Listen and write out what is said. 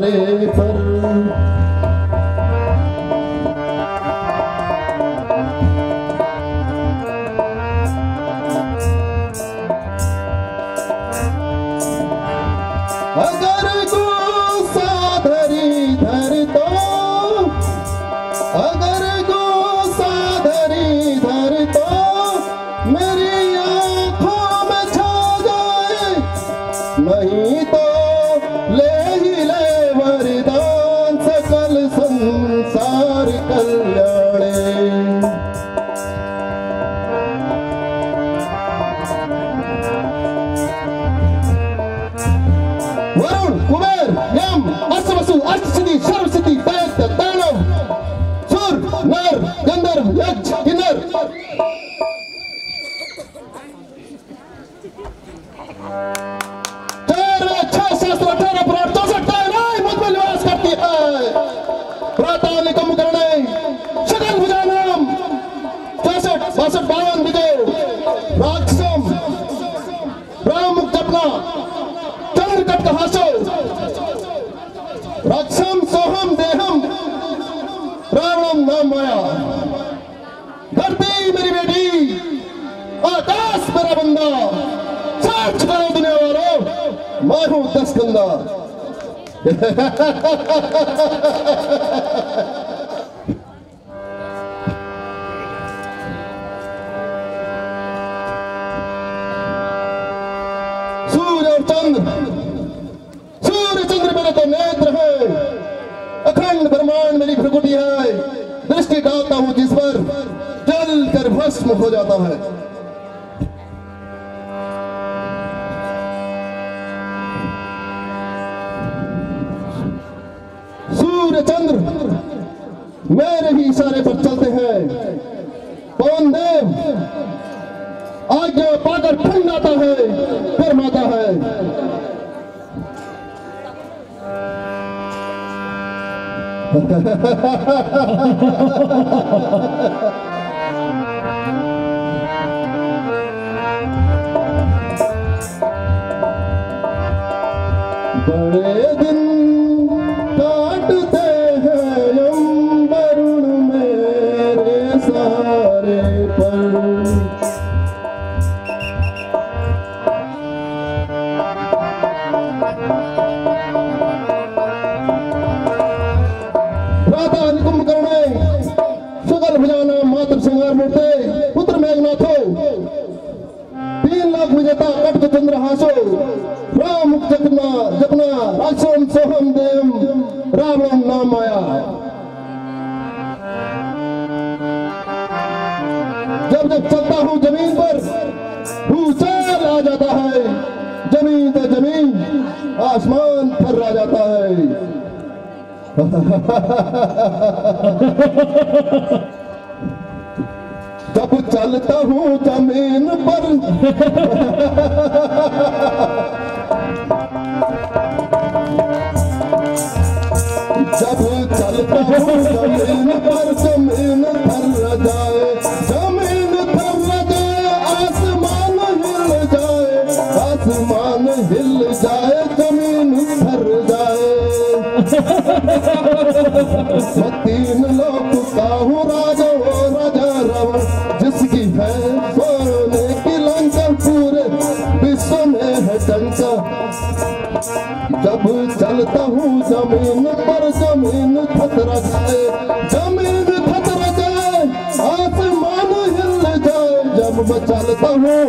किनारे पर। अगर गुस्सा धर तो, अगर गुस्सा धर तो मेरी आंखों में छा जाए, नहीं तो ले ही ले वरदान सकल संसार कल्याणे। वरुण, कुबेर, यम, अष्टवसु, अष्टसिद्धि, सर्वसिद्धि, दैत्य, दानव, सुर, नर, गंधर्व, यक्ष, किन्नर। रक्षम सोहम देहम रावणम नाम माया। धरती मेरी बेटी, आकाश मेरा बंदा, सर्च करो दुनिया वालों, मैं हूं 10 कंधा। सूर्य और चंद्र, सूर्य चंद्र मेरे तो नेत्र है, अखंड ब्रह्मांड मेरी भ्रुकुटी है। दृष्टि डालता हूं जिस पर, जल कर भस्म हो जाता है। सूर्य चंद्र मेरे ही इशारे पर चलते हैं। पवन देव आज्ञा पाकर ठंड आता है, फरमाता है। बड़े दिन काटते हैं वरुण मेरे सारे पर। मातृ श्रृंगार मूर्ते पुत्र मेघनाथो, 3 लाख विजेता कटक चंद्रहासो, राम मुक्त जपना राक्षम सोहम देव रावणम नाम माया। जब जब चलता हूँ जमीन पर भूचाल आ जाता है, जमीन तो जमीन आसमान थर्रा जाता है। जब चलता हूँ जमीन पर, जब चलता हूँ जमीन पर, जमीन थर जाए, जमीन थर जाए, आसमान हिल जाए, आसमान हिल जाए, जमीन थर जाए। मैं 3 लोक का हूँ राजा, वो राजा रावण, जिसकी है सोने की लंका, पूरे विश्व में है डंका। जब चलता हूँ जमीन पर, जमीन थर जाए, जमीन थर जाए, आसमान हिल जाए। जब मैं चलता हूँ